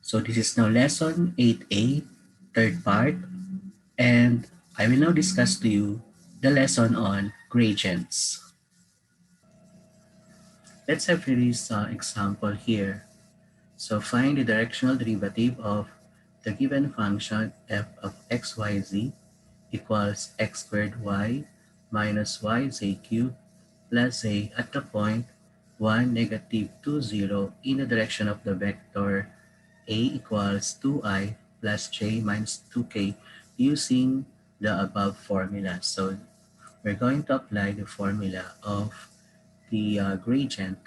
So this is now lesson 8A, third part, and I will now discuss to you the lesson on gradients. Let's have this example here. So find the directional derivative of the given function f of xyz equals x squared y minus yz cubed plus z at the point 1, negative 2, 0 in the direction of the vector a equals 2I plus j minus 2k using the above formula. So we're going to apply the formula of the gradient,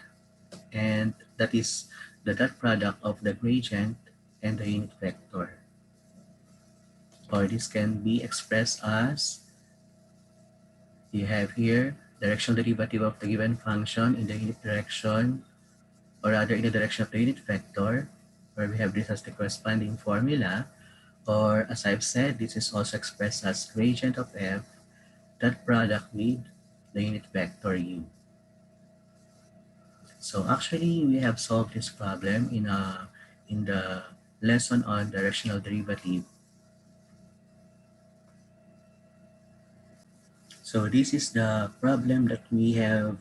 and that is the dot product of the gradient and the unit vector. Or this can be expressed as you have here directional derivative of the given function in the unit direction, or rather in the direction of the unit vector, where we have this as the corresponding formula. Or as I've said, this is also expressed as gradient of f, dot product with the unit vector u. So actually, we have solved this problem in the lesson on directional derivative. So this is the problem that we have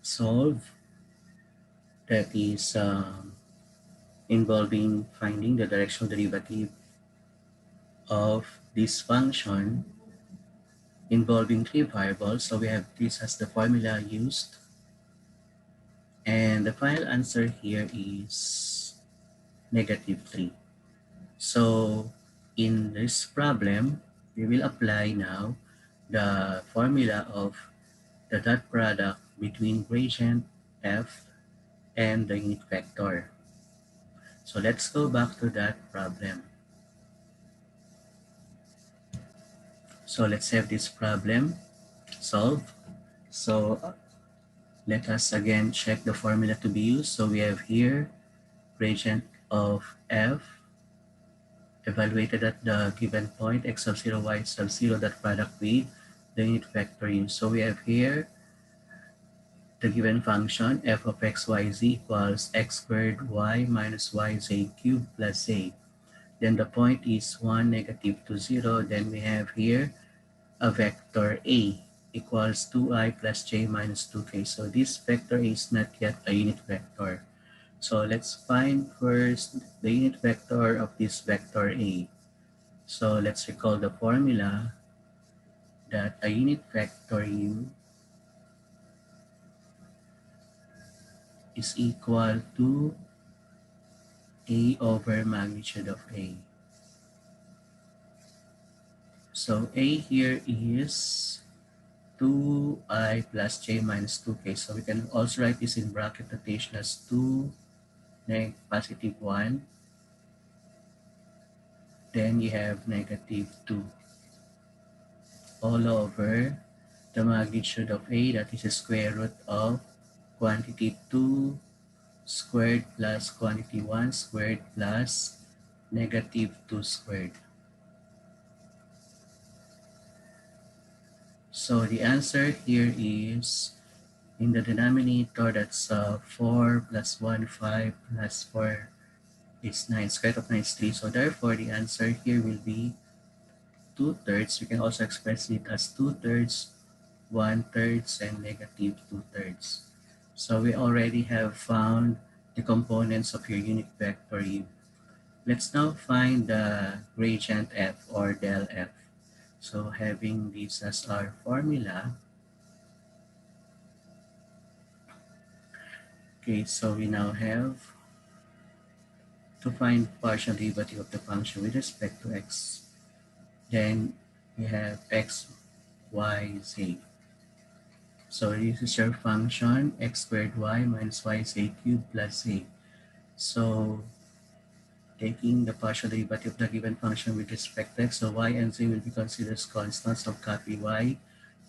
solved, that is involving finding the directional derivative of this function involving three variables. So we have this as the formula used, and the final answer here is negative 3. So in this problem, we will apply now the formula of the dot product between gradient f and the unit vector. So let's go back to that problem. So let's have this problem solved. So let us again check the formula to be used. So we have here gradient of f evaluated at the given point x sub 0, y sub 0, dot product with the unit vector u. So we have here the given function f of x, y, z equals x squared y minus y z cubed plus z. Then the point is 1, negative 2, 0. Then we have here a vector a equals 2I plus j minus 2k. So this vector is not yet a unit vector. So let's find first the unit vector of this vector a. So let's recall the formula that a unit vector u is equal to a over magnitude of a. So a here is 2I plus j minus 2k. So we can also write this in bracket notation as 2 positive 1. Then you have negative 2 all over the magnitude of a, that is the square root of quantity 2 squared plus quantity 1 squared plus negative 2 squared. So the answer here is in the denominator, that's 4 plus 1, 5 plus 4 is 9. Square root of 9 is 3. So therefore, the answer here will be 2/3. We can also express it as 2/3, 1/3, and negative 2/3. So we already have found the components of your unit vector u. Let's now find the gradient f, or del f. So having this as our formula, okay, so we now have to find partial derivative of the function with respect to x. Then we have x, y, z. So this is your function x squared y minus y z cubed plus z. So taking the partial derivative of the given function with respect to x, so y and z will be considered as constants. So copy y.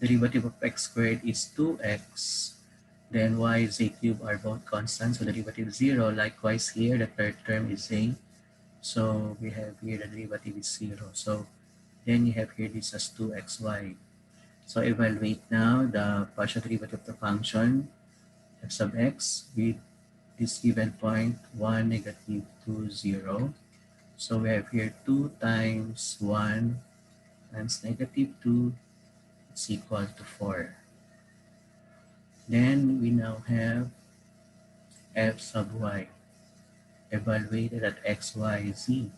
Derivative of x squared is 2x. Then y, z cubed are both constants, so the derivative is 0. Likewise here, the third term is z. So we have here the derivative is 0. So then you have here this as 2xy. So evaluate now the partial derivative of the function f sub x with this given point 1, negative 2, 0. So we have here 2 times 1 times negative 2 is equal to 4. Then we now have f sub y evaluated at x, y, z.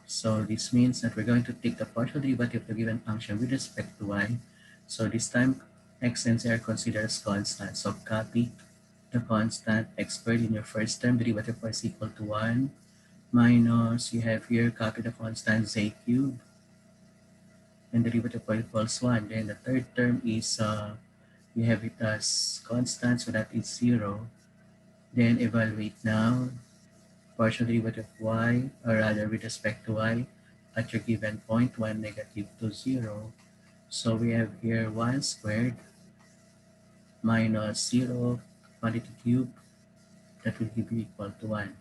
So this means that we're going to take the partial derivative of the given function with respect to y. So this time x and z are considered as constants. So copy the constant x squared in your first term, derivative of y is equal to 1, minus, you have here, copy the constant z cubed, and derivative of y equals 1. Then the third term is, we have it as constant, so that is 0. Then evaluate now partial derivative of y, or rather with respect to y, at your given point, 1, negative 2, 0. So we have here 1 squared minus 0 quantity cube, that will give you equal to 1.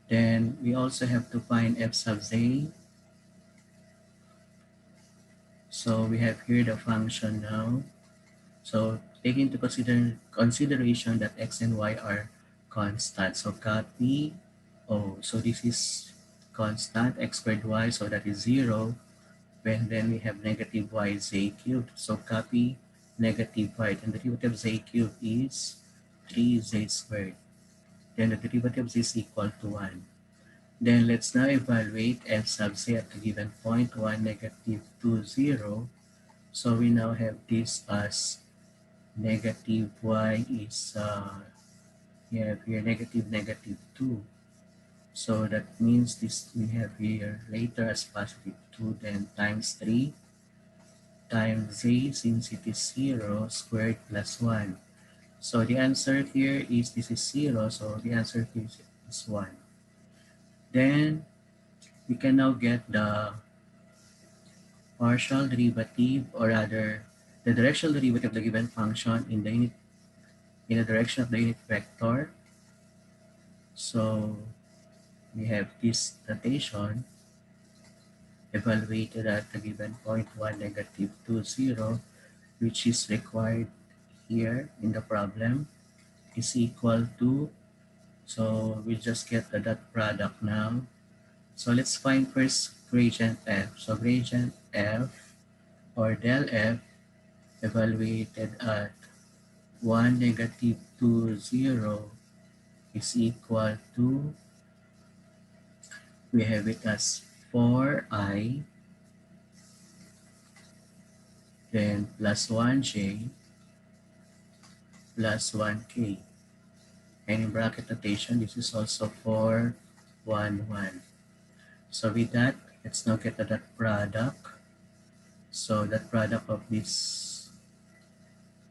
Then we also have to find f sub z. So we have here the function now. So take into consideration that x and y are constant. So copy O. So this is constant x squared y, so that is 0. When then we have negative y z cubed. So copy negative y. Then the derivative of z cubed is 3z squared. Then the derivative of z is equal to 1. Then let's now evaluate f sub z at the given point 1, negative 2, 0. So we now have this as negative y is, we have here negative, negative 2. So that means this we have here later as positive 2, then times 3 times z, since it is 0, squared plus 1. So the answer here is, this is 0, so the answer here is 1. Then we can now get the partial derivative, or rather the directional derivative of the given function in the direction of the unit vector. So we have this notation evaluated at the given point 1, negative 2, 0, which is required here in the problem, is equal to, so we just get the dot product now. So let's find first gradient f. So gradient f, or del f, evaluated at 1, negative 2, 0 is equal to, we have it as 4i, then plus 1j plus 1k. And in bracket notation, this is also 4, 1, 1. So with that, let's now get the dot product. So that product of this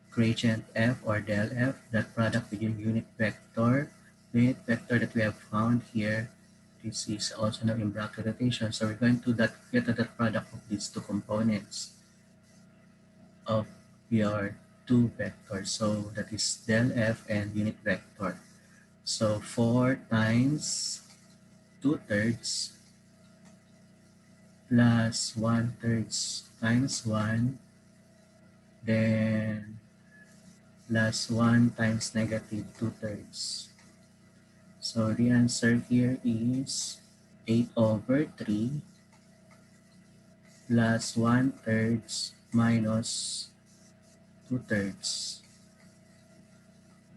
gradient f, or del f, that product with your unit vector that we have found here, this is also now in bracket notation. So we're going to get the dot product of these two components of your two vectors. So that is del f and unit vector. So 4 times 2/3 plus 1/3 times 1, then plus 1 times negative 2/3. So the answer here is 8/3 plus 1/3 minus 2/3.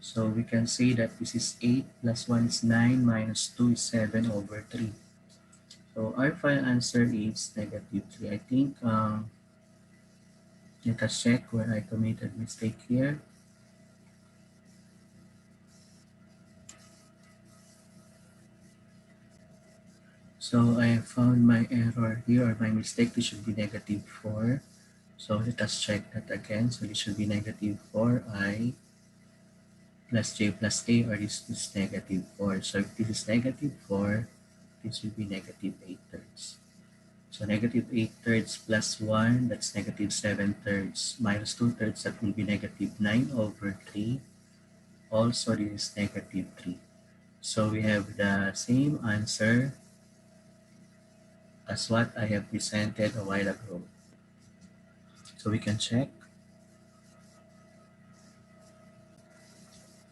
So we can say that this is 8 plus 1 is 9 minus 2 is 7/3. So our final answer is negative 3. I think, let us check where I committed mistake here. So I have found my error here, or my mistake. This should be negative 4. So let us check that again. So this should be negative 4i plus j plus k, or this is negative 4. So if this is negative 4, this will be negative 8/3. So negative 8/3 plus 1, that's negative 7/3, minus 2/3, that will be negative 9/3. Also, this is negative 3. So we have the same answer as what I have presented a while ago. So we can check.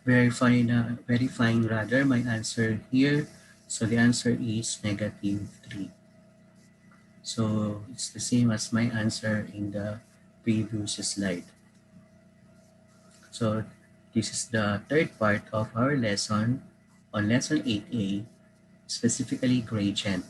verifying rather my answer here. So the answer is negative 3. So it's the same as my answer in the previous slide. So this is the third part of our lesson on lesson 8A, specifically gradient.